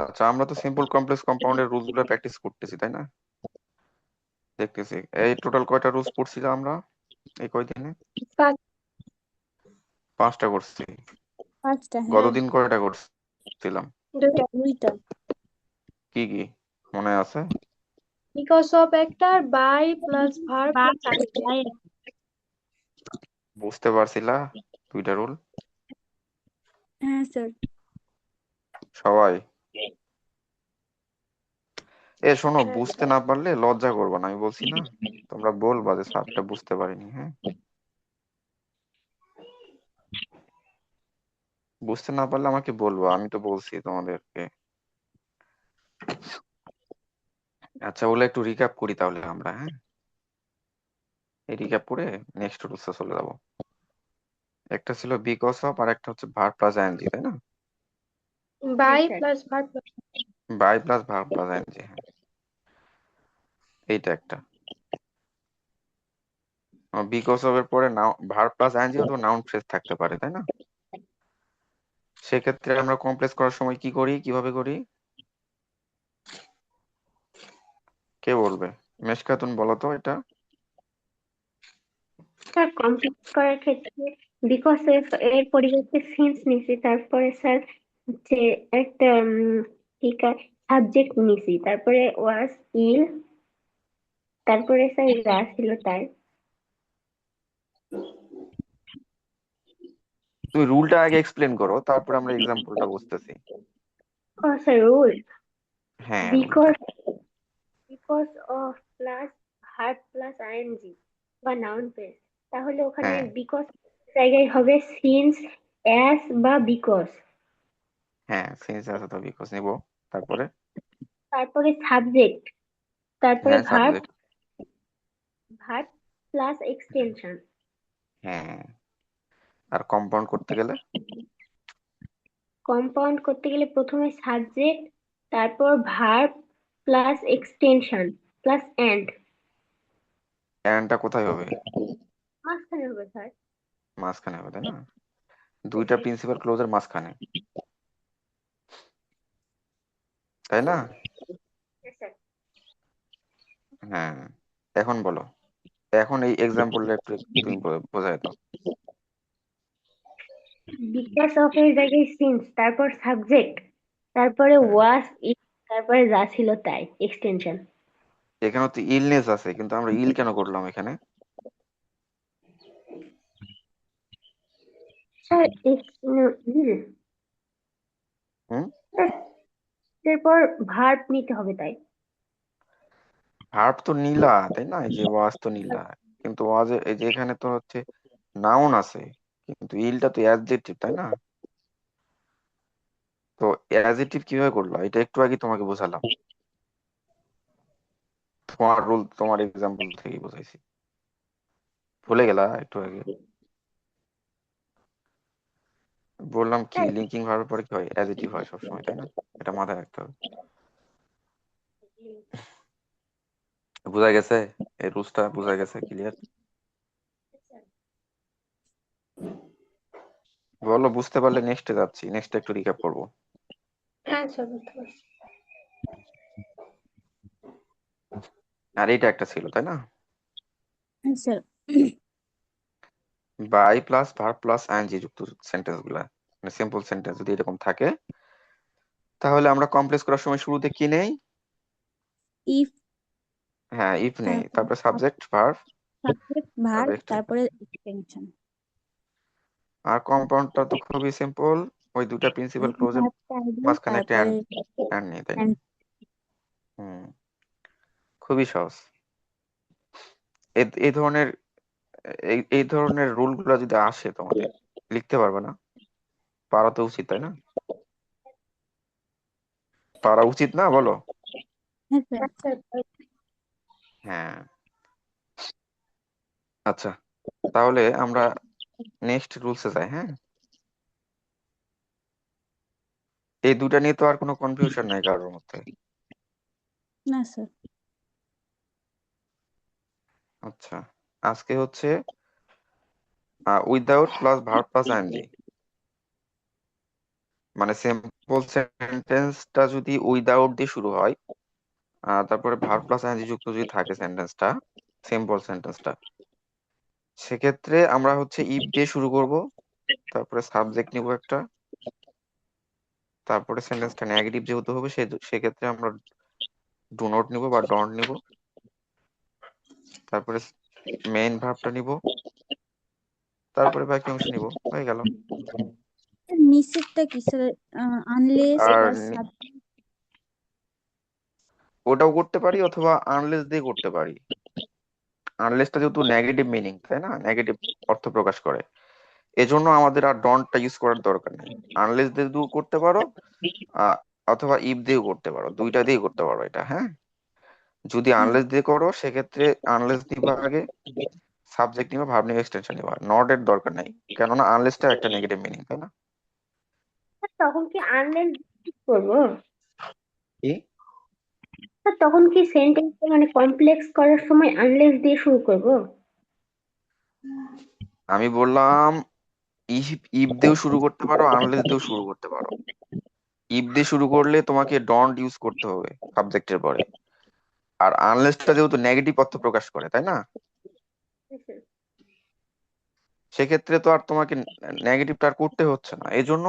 আচ্ছা, আমরা তো সিম্পল কমপ্লেক্স কম্পাউন্ডের রুলস গুলো প্র্যাকটিস করতেছি, তাই না? দেখতেছি এই টোটাল কয়টা রুলস পড়ছিলাম আমরা এই কয়দিনে? পাঁচ 5টা করছি। পাঁচটা, হ্যাঁ। গতদিন কয়টা করছিলাম? দুইটা। কি কি মনে আছে? বিকজ অফ একটা by plus verb by plus by বুঝতে পারছিলা 2টা রুল? হ্যাঁ স্যার। সবাই শোনো, বুঝতে না পারলে লজ্জা করবে না, আমি বলছি না। তোমরা বলবা যে স্যারটা বুঝতে পারিনি, হ্যাঁ? বুঝতে না পারলে আমাকে বলবো, আমি তো বলছি তোমাদেরকে। আচ্ছা, ওগুলো একটু রিক্যাপ করি তাহলে আমরা, হ্যাঁ? এই রিক্যাপ করে নেক্সট রুলসে চলে যাবো। একটা ছিল বিকজ অফ, আর একটা হচ্ছে ভার প্লাস আইএনজি, তাই না? By plus verb plus. By plus verb plus ING, হ্যাঁ। এইটা একটা। বিকজ অফ এর পরে নাউন, ভার প্লাস আইএনজি অথবা নাউন ফ্রেজ থাকতে পারে, তাই না? সেক্ষেত্রে আমরা কমপ্লেক্স করার সময় কি করি, কিভাবে করি? কে বলবে? মেশকাতুন বলো তো এটা। স্যার কমপ্লিট করার ক্ষেত্রে বিকজ এর পরিবর্তে সিন্স নিছি, তারপরে স্যার হচ্ছে একটা ঠিক আছে সাবজেক্ট নিছি, তারপরে ওয়াজ ইল, তারপরে স্যার যা ছিল তাই। তুমি রুলটা আগে এক্সপ্লেন করো, তারপর আমরা এক্সাম্পলটা বুঝতেছি। ও স্যার রুল, হ্যাঁ, রুলটা। Because because of plus verb plus ING বা নাউন ফ্রেজ, তাহলে ওখানে হ্যাঁ, বিকজ জায়গায় হবে সিন্স, অ্যাজ বা বিকজ। হ্যাঁ, সিন্স আছে তো বিকজ নিব। তারপরে তারপরে সাবজেক্ট, তারপরে হ্যাঁ, verb, subject. Verb plus extension. হ্যাঁ, আর কম্পাউন্ড করতে গেলে কম্পাউন্ড করতে গেলে প্রথমে সাবজেক্ট, তারপর verb plus extension plus end. অ্যান্ডটা কোথায় হবে? মাঝখানে হবে স্যার। মাঝখানে হবে, তাই না? দুইটা প্রিন্সিপাল ক্লোজের মাঝখানে, তাই না? Yes, sir. হ্যাঁ, এখন বলো। এখন এই এক্সাম্পলটা একটু তুমি বোঝাই দাও। বিকাশ অফ এর জায়গায় সিন্স, তারপর সাবজেক্ট, তারপরে হুম। ওয়াজ ইট, তারপরে যা ছিল তাই এক্সটেনশন। এখানে তো ইলনেস আছে, কিন্তু আমরা ইল কেন করলাম এখানে? স্যার হুম। এরপর ভার্ব নিতে হবে তাই। ভার্ব তো নীলা, তাই না? এই যে ওয়াজ তো নীলা, কিন্তু ওয়াজে এই যে এখানে তো হচ্ছে নাউন আছে, কিন্তু ইলটা তো অ্যাডজেক্টিভ, তাই না? তো অ্যাডজেক্টিভ কিভাবে করলো, এটা একটু আগে তোমাকে বোঝালাম। তোমার রুল, তোমার এক্সাম্পল থেকে বোঝাইছি। ভুলে গেলা একটু আগে? বললাম কি, স্যার লিঙ্কিং ভার্বের পরে কি হয়? অ্যাডজেক্টিভ হয় সবসময়, তাই না? এটা মাথায় রাখতে হবে। বোঝা গেছে? এই রুলসটা বোঝা গেছে? ক্লিয়ার? বলো, বুঝতে পারলে নেক্সটে যাচ্ছি, নেক্সট একটু রিক্যাপ করবো। হ্যাঁ স্যার বুঝতে পারছি। আর এটা একটা ছিল, তাই না? হ্যাঁ sir. By plus verb plus ING যুক্ত সেন্টেন্স গুলা, মানে সিম্পল সেন্টেন্স যদি এরকম থাকে, তাহলে আমরা কমপ্লেক্স করার সময় শুরুতে কি নেই? ইফ, হ্যাঁ, ইফ নেই, তারপরে তারপরে সাবজেক্ট ভার্ব, সাবজেক্ট ভার্ব, তারপরে extension। তারপরে এক্সটেনশন। আর কম্পাউন্ডটা তো খুবই সিম্পল, ওই দুটা প্রিন্সিপাল ক্লোজের ভার্বটা আগে, মাঝখানে একটা তারপরে অ্যান্ড নেই, তাই না? and হুম, খুবই সহজ। এই ধরনের এই ধরনের রুল গুলা যদি আসে তোমাদের, লিখতে পারবে না? পারা তো উচিত, তাই না? পারা উচিত না, বলো? হ্যাঁ স্যার। হ্যাঁ স্যার। হ্যাঁ। আচ্ছা, তাহলে আমরা নেক্সট রুলসে যাই, হ্যাঁ? এই দুটা নিয়ে তো আর কোনো কনফিউশন নাই কারোর মধ্যে। না স্যার। আচ্ছা, আজকে হচ্ছে without plus verb plus ING. মানে সিম্পল সেন্টেন্সটা যদি উইদাউট দিয়ে শুরু হয়, তারপরে ভার্ব প্লাস আইএনজি যুক্ত যদি থাকে সেন্টেন্সটা, সিম্পল সেন্টেন্সটা, সেক্ষেত্রে আমরা হচ্ছে ইফ দিয়ে শুরু করব, তারপরে সাবজেক্ট নিব একটা, তারপরে সেন্টেন্সটা নেগেটিভ যেহেতু হবে সেক্ষেত্রে আমরা ডু নট নিব বা ডন্ট নিব, তারপরে মেইন ভার্বটা নিব, তারপরে বাকি অংশ নিব, হয়ে গেল। নিষেধটা কি স্যার? আনলেস আর প্লাস ওটাও করতে পারি অথবা আনলেস দিয়ে করতে পারি। আনলেসটা যেহেতু নেগেটিভ মিনিং, তাই না, নেগেটিভ অর্থ প্রকাশ করে, এজন্য আমাদের আর ডন্টটা ইউজ করার দরকার নেই। আনলেস দিয়েও করতে পারো, আহ, অথবা ইফ দিয়েও করতে পারো, দুইটা দিয়ে করতে পারো এটা, হ্যাঁ। যদি আনলেস দিয়ে করো সেক্ষেত্রে আনলেস দিবা আগে, সাবজেক্ট নিবা, ভার্ব নিবা, এক্সটেনশন নিবা, নট এর দরকার নেই, কেননা আনলেসটা একটা নেগেটিভ মিনিং, তাই না। তখন কি আনলেস করবো? কি? তখন কি সেন্টেন্স মানে কমপ্লেক্স করার সময় আনলেস দিয়ে শুরু করব? আমি বললাম ইফ ইফ দিয়েও শুরু করতে পারো, আনলেস দিয়েও শুরু করতে পারো। ইফ দিয়ে শুরু করলে তোমাকে ডন্ট ইউজ করতে হবে সাবজেক্টের পরে, আর আনলেসটা যেহেতু নেগেটিভ অর্থ প্রকাশ করে, তাই না, সেক্ষেত্রে তো আর তোমাকে নেগেটিভটা আর করতে হচ্ছে না, এই জন্য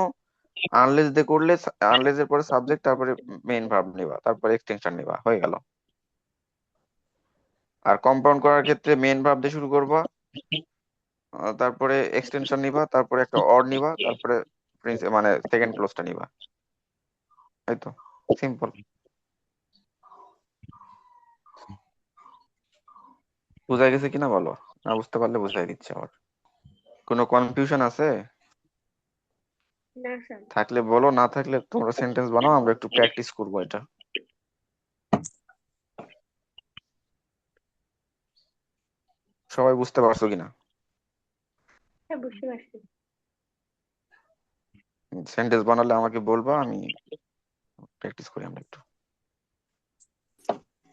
আনলেস দিয়ে করলে আনলেস এর পরে সাবজেক্ট, তারপরে মেইন ভার্ব নিবা, তারপরে এক্সটেনশন নিবা, হয়ে গেল। আর কম্পাউন্ড করার ক্ষেত্রে মেইন ভার্ব দিয়ে শুরু করবা, তারপরে এক্সটেনশন নিবা, তারপরে একটা অর নিবা, তারপরে মানে সেকেন্ড ক্লোজটা নিবা, এই তো, সিম্পল। বুঝা গেছে কিনা বলো, না বুঝতে পারলে বুঝাই দিচ্ছি আবার। কোনো কনফিউশন আছে? না স্যার। থাকলে বলো, না থাকলে তোমরা সেন্টেন্স বানাও, আমরা একটু প্র্যাকটিস করবো এটা। সবাই বুঝতে পারছো কিনা? হ্যাঁ, বুঝতে পারছি। সেন্টেন্স বানালে আমাকে বলবা, আমি প্র্যাকটিস করি আমরা একটু।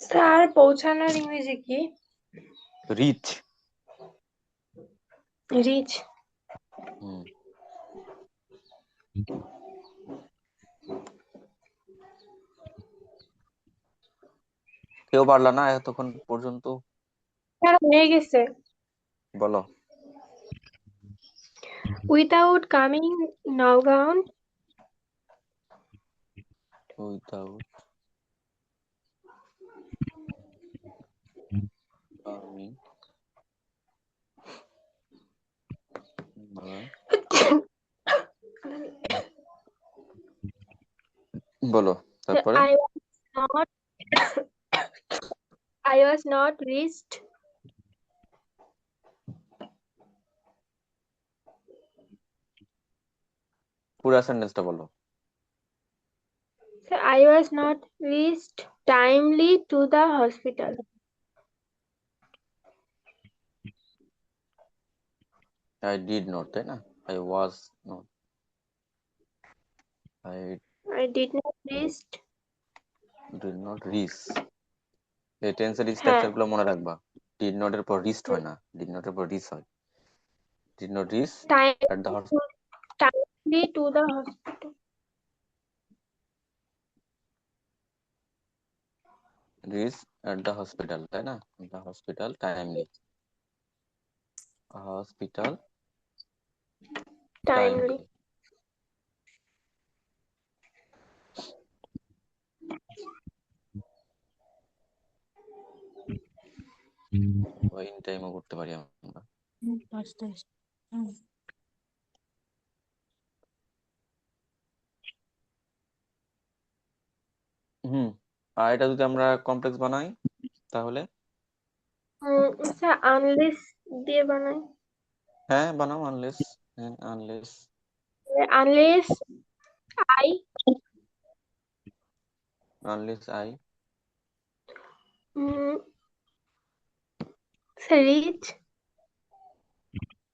স্যার পৌঁছানোর ইংরেজি কি? রিচ। রিচ। হুম। কেউ পারলা না এতক্ষণ পর্যন্ত? স্যার হয়ে গেছে। বলো। Without coming Naogaon without coming, বলো তারপরে। I was not I was not reached. পুরা সেন্টেন্সটা বলো। I was not reached timely to the hospital. I did not, তাই না, I was not, I I did not reach. Did not reach. এই টেন্সের হ্যাঁ, স্ট্রাকচার গুলো মনে রাখবা। ডিড নট এর পর রিচড হয় না, ডিড নট এর পর রিচ হয়। Did not reach at the timely to the hospital. Reach at the hospital, তাই না, the hospital timely, hospital Timely. Timely. In টাইমও করতে পারি আমরা। পাঁচটা হুম। আর এটা যদি আমরা কমপ্লেক্স বানাই তাহলে? আচ্ছা, আনলেস দিয়ে বানাই। হ্যাঁ বানাও, আনলেস। হ্যাঁ unless. Unless I unless I reach.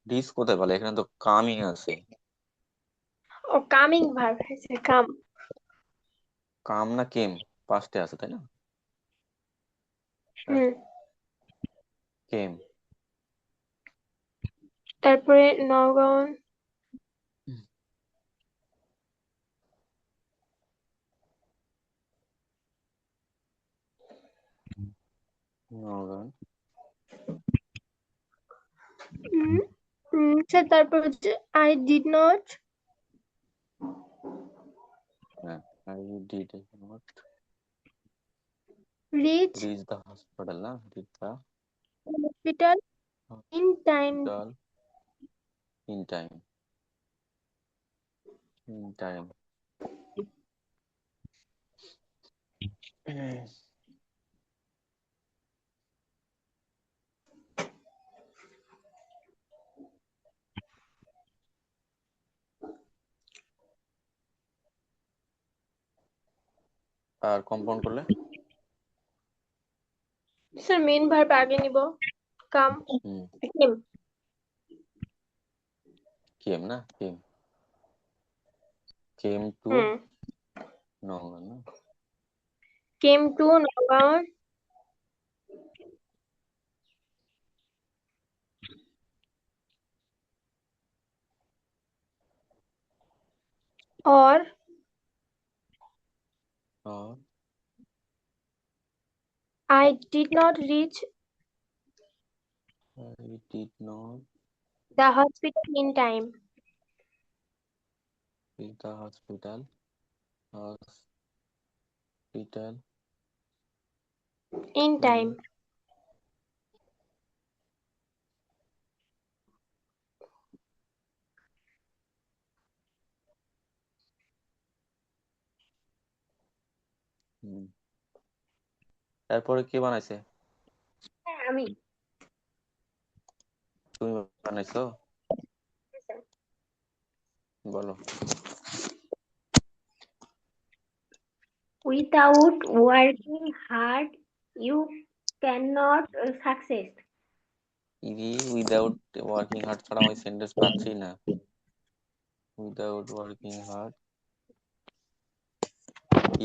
Reach কোথায় বলে, এখানে তো কামিং আছে। ও কামিং ভার্ব হয়েছে, কাম। কাম না কেম, পাস্টে আছে, তাই না, হুম। কেম। তারপরে নওগাঁও নগান স্যার তারপর হচ্ছে I did not হ্যাঁ I did not reach reach the hospital না reach the hospital in time. hospital in time আর কম্পাউন্ড করলে স্যার মেন ভার্ব আগে নিব কাম হুম came came না came to নগান না came to Nagaon or or I did not reach I did not the hospital in time. reach the hospital In time. তারপরে কে বানাইছে আমি তুমি বানাইছো বলো without working hard you cannot success. Without working hard ছাড়া আমি sentence পাচ্ছি না without working hard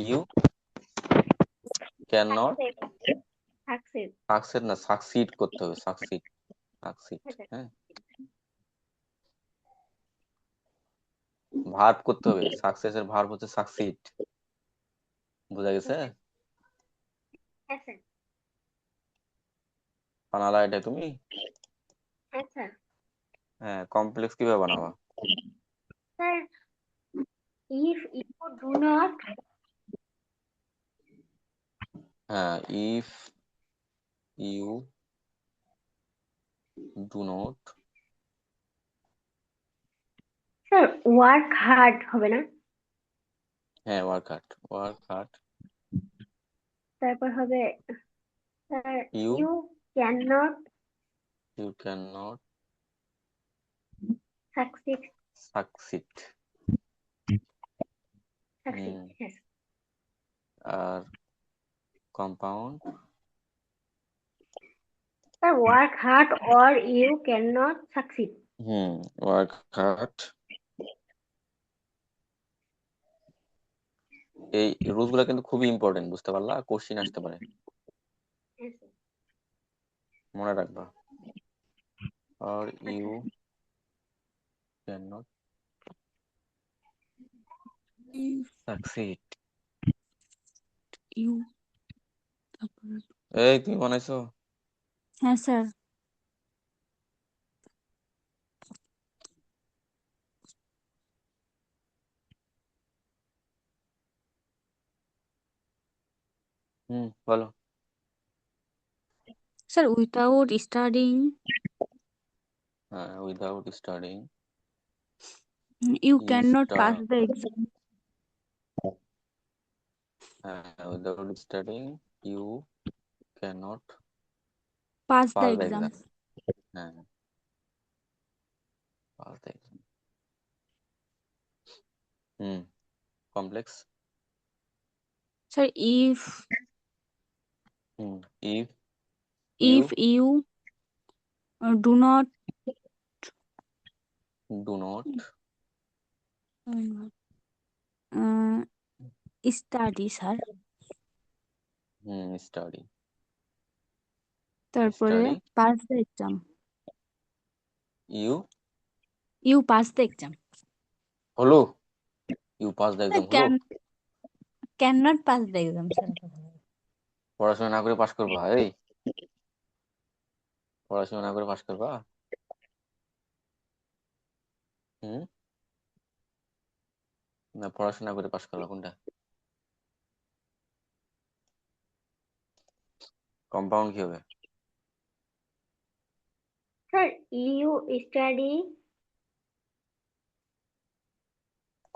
you can not Success. Succeed না সাকসিড করতে হবে সাকসিড হ্যাঁ ভার্ব করতে হবে সাকসেসের ভার্ব হচ্ছে সাকসিড বুঝা গেছে আচ্ছা বানালা এটা তুমি আচ্ছা হ্যাঁ কমপ্লেক্স কিভাবে বানাবা sir if you do not হ্যাঁ if you do not sir work hard হবে না হ্যাঁ ওয়ার্ক হার্ড তারপর হবে sir You you cannot you cannot succeed. succeed Yes. আর compound Sir, work hard or you cannot succeed. work hard এই rules গুলা কিন্তু খুবই ইম্পর্টেন্ট বুঝতে পারলা কোশ্চেন আসতে পারে Yes. মনে রাখবা or you cannot succeed you তারপরে এই তুমি বানাইছো হ্যাঁ স্যার বলো sir without studying without studying you You can not pass start- the exam without studying you cannot pass the pass the exam exam pass the exam complex sir if if if you do not do not study sir study তারপরে study pass the exam you you pass the exam হলো you pass the exam হলো can not pass the exam sir পড়াশোনা না করে pass করবা এই পড়াশোনা না করে পাশ করবা? হুম, না পড়াশোনা করে পাশ করবা কোনটা? কম্পাউন্ড কি হবে? Sir you study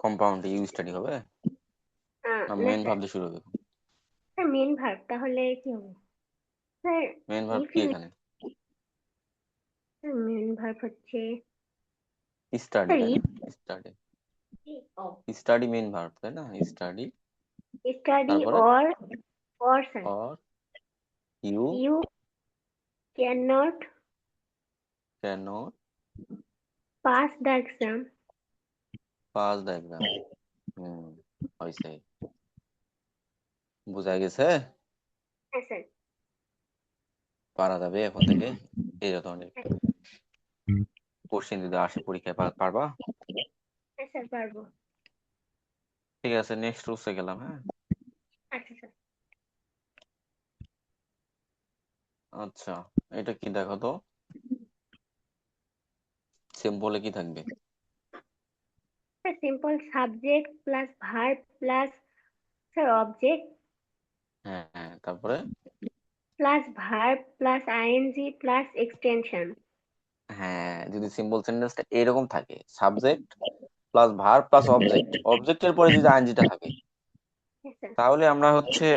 compound you study হবে না না মেন ভাব স্যার, দিয়ে শুরু হবে? স্যার মেন ভার্ব তাহলে কি হবে স্যার? মেন ভাব ইফ কি ইউ, এখানে? মেন ভার্ব হচ্ছে স্টাডি, স্যার তাই না? If study, study main verb তাই না? স্টাডি, স্টাডি তারপরে or sir or you you can not can pass the exam. Pass the exam. হয়েছে, বোঝা গেছে। হ্যাঁ স্যার। পারা যাবে এখন থেকে এই ধরনের কোশ্চেন যদি আসে পরীক্ষায় পারবা? হ্যাঁ স্যার পারবো। ঠিক আছে, নেক্সট রুলসে গেলাম। হ্যাঁ, আচ্ছা স্যার। আচ্ছা, এটা কি দেখো তো, সিম্পলে কি থাকবে? Sir simple subject plus verb plus sir object হ্যাঁ হ্যাঁ, তারপরে plus verb plus ING plus extension. হ্যাঁ, যদি সিম্পল সেন্টেন্সটা এরকম থাকে, subject plus verb plus object, অবজেক্টের পরে যদি আইএনজিটা থাকে, হ্যাঁ স্যার। তাহলে আমরা হচ্ছে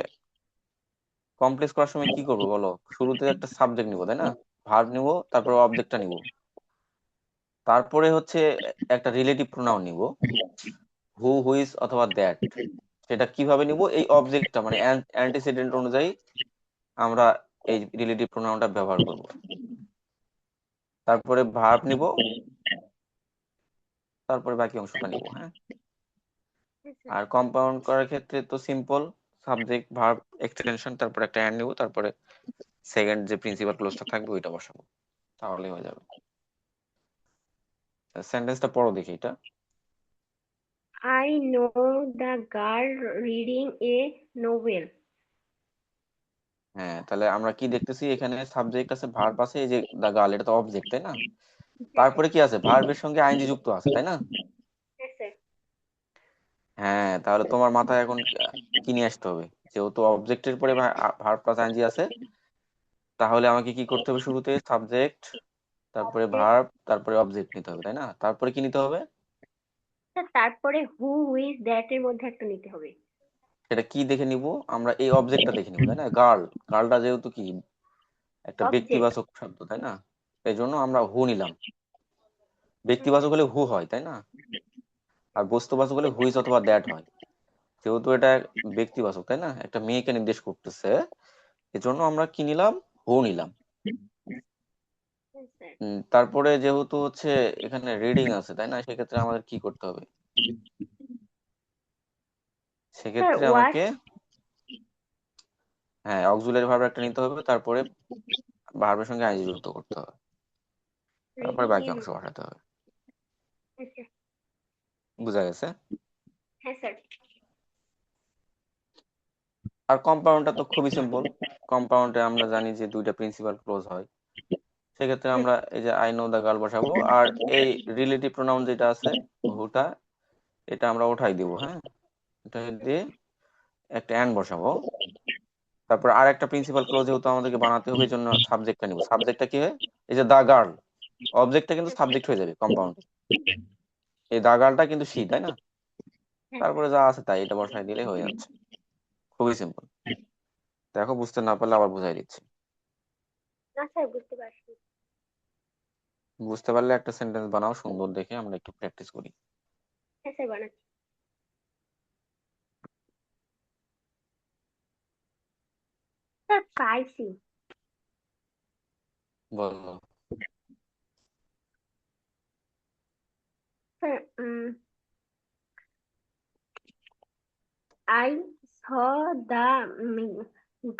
কমপ্লেক্স করার সময় কি করবো বলো? শুরুতে একটা সাবজেক্ট নিব তাই না, ভার্ব নিব, তারপরে অবজেক্টটা নিব, তারপরে হচ্ছে একটা রিলেটিভ প্রোনাউন নিব, হু, হুইজ অথবা দ্যাট। সেটা কিভাবে নিব? এই অবজেক্টটা মানে অ্যান্টিসিডেন্ট অনুযায়ী আমরা এই রিলেটিভ প্রোনাউনটা ব্যবহার করব। তারপরে ভার্ব নিব, তারপরে বাকি অংশটা নিব। হ্যাঁ, হ্যাঁ স্যার। আর কম্পাউন্ড করার ক্ষেত্রে তো সিম্পল, সাবজেক্ট ভার্ব এক্সটেনশন, তারপরে একটা অ্যান্ড নিব, তারপরে সেকেন্ড যে প্রিন্সিপাল ক্লোজটা থাকবে ওইটা বসাবো, তাহলেই হয়ে যাবে। সেন্টেন্সটা পড়ো দেখি এটা। I know the girl reading a novel. হ্যাঁ, তাহলে আমরা কি দেখতেছি, এখানে সাবজেক্ট আছে, ভার্ব আছে, এই যে দা গার্ল, এটা তো অবজেক্ট তাই না? হ্যাঁ স্যার। তারপরে কি আছে, ভার্বের সঙ্গে আইএনজি যুক্ত আছে তাই না? হ্যাঁ স্যার। হ্যাঁ, তাহলে তোমার মাথায় এখন কি নিয়ে আসতে হবে, যেহেতু অবজেক্টের পরে ভার্ব প্লাস আইএনজি আছে, তাহলে আমাকে কি করতে হবে? শুরুতে সাবজেক্ট, তারপরে অবজেক্ট ভার্ব, তারপরে অবজেক্ট নিতে হবে তাই না? তারপরে কি নিতে হবে? স্যার, তারপরে হু হুইজ দ্যাট এর মধ্যে একটা নিতে হবে। সেটা কি দেখে নিব? আমরা এই অবজেক্টটা দেখে নিব তাই না? গার্ল, গার্লটা যেহেতু কি একটা অবজেক্ট। ব্যক্তিবাচক শব্দ তাই না, এই জন্য আমরা হু নিলাম। ব্যক্তিবাচক হলে হু হয় তাই না, আর বস্তুবাচক হলে হুইজ অথবা দ্যাট হয়। যেহেতু এটা ব্যক্তিবাচক তাই না, একটা মেয়েকে নির্দেশ করতেছে, এজন্য আমরা কি নিলাম? হু নিলাম। হ্যাঁ স্যার। তারপরে যেহেতু হচ্ছে এখানে রিডিং আছে তাই না, সেক্ষেত্রে আমাদের কি করতে হবে? স্যার সেক্ষেত্রে ওয়াচ আমাকে হ্যাঁ অক্সিলারি ভার্ব একটা নিতে হবে, তারপরে ভার্বের সঙ্গে আইএনজি যুক্ত করতে হবে, তারপরে রিডিং বাকি এ অংশ বসাতে হবে। হ্যাঁ স্যার। বুঝা গেছে? হ্যাঁ স্যার। আর কম্পাউন্ডটা তো খুবই সিম্পল। কম্পাউন্ডে আমরা জানি যে দুইটা প্রিন্সিপাল ক্লোজ হয়, সেক্ষেত্রে আমরা এই যে আই নো দা গার্ল বসাবো, আর এই রিলেটিভ প্রোনাউন যেটা আছে হুটা, এটা আমরা উঠাই দিব। হ্যাঁ, এটা দিয়ে একটা অ্যান্ড বসাবো, তারপর আর একটা প্রিন্সিপাল ক্লোজ যেহেতু আমাদেরকে বানাতে হবে, এই জন্য সাবজেক্টটা নিব। সাবজেক্টটা কি হয়? এই যে দা গার্ল, অবজেক্টটা কিন্তু সাবজেক্ট হয়ে যাবে কম্পাউন্ডে, এই দা গার্লটা কিন্তু সি তাই না? হ্যাঁ স্যার। তারপরে যা আছে তাই এটা বসাই দিলে হয়ে যাচ্ছে, খুবই সিম্পল। দেখো, বুঝতে না পারলে আবার বুঝাই দিচ্ছি। না স্যার বুঝতে পারছি। বুঝতে পারলে একটা সেন্টেন্স বানাও সুন্দর দেখে, আমরা একটু প্র্যাকটিস করি। হ্যাঁ স্যার বানাচ্ছি। স্যার পাইছি। বলো। Sir I saw the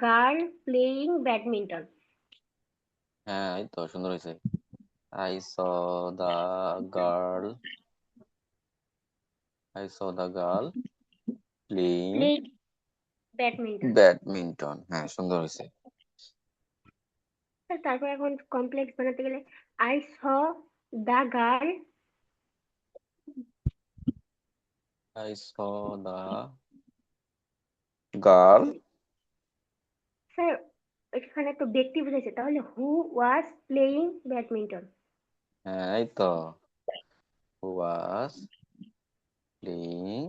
girl playing badminton. হ্যাঁ, এই তো সুন্দর হয়েছে। I saw the girl, I saw the girl playing Playing badminton. Badminton. হ্যাঁ, সুন্দর হয়েছে। তারপর এখন কমপ্লেক্স বানাতে গেলে I saw the girl, I saw the girl. Sir এখানে তো ব্যক্তি বুঝেছে, তাহলে হু ওয়াজ প্লেয়িং ব্যাডমিন্টন। হ্যাঁ এই তো, who was playing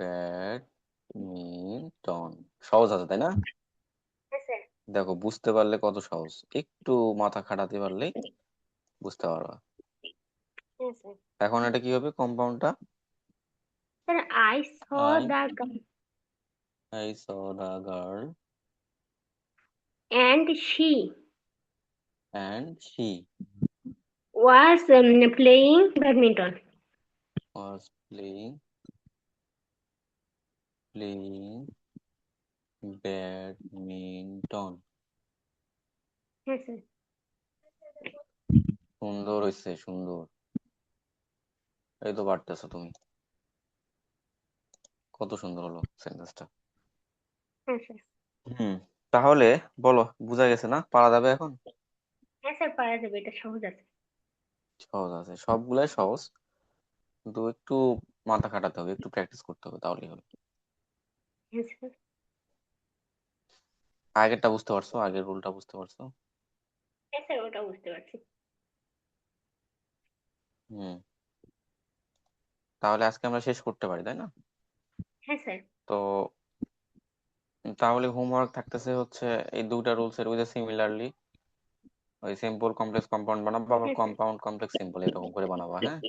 ব্যাডমিন্টন। সহজ আছে তাই না? হ্যাঁ স্যার। দেখো বুঝতে পারলে কত সহজ, একটু মাথা খাটাতে পারলেই বুঝতে পারবা। হ্যাঁ স্যার। এখন এটা কি হবে কম্পাউন্ডটা? Sir I saw I the girl I saw the girl and she and she was playing badminton. was playing badminton. হ্যাঁ স্যার। সুন্দর হয়েছে, সুন্দর। এই তো পারতেছো তুমি, কত সুন্দর হলো সেন্টেন্সটা। হ্যাঁ স্যার। হুম, তাহলে বলো বোঝা গেছে না? পারা যাবে এখন? হ্যাঁ স্যার, পারা যাবে, এটা সহজ আছে। সহজ আছে, সবগুলাই সহজ, কিন্তু একটু মাথা খাটাতে হবে, একটু প্র্যাকটিস করতে হবে, তাহলেই হবে। হ্যাঁ স্যার। আগেরটা বুঝতে পারছো? আগের রুলটা বুঝতে পারছো? হ্যাঁ স্যার, ওটা বুঝতে পারছি। হুম, তাহলে আজকে আমরা শেষ করতে পারি তাই না? হ্যাঁ স্যার। তো তাহলে হোমওয়ার্ক থাকতেছে হচ্ছে এই দুটা রুলস এর উইথ সিমিলারলি ওই সিম্পল কমপ্লেক্স কম্পাউন্ড বানাবো, আবার হ্যাঁ স্যার। কম্পাউন্ড কমপ্লেক্স সিম্পল এরকম করে বানাবো, হ্যাঁ?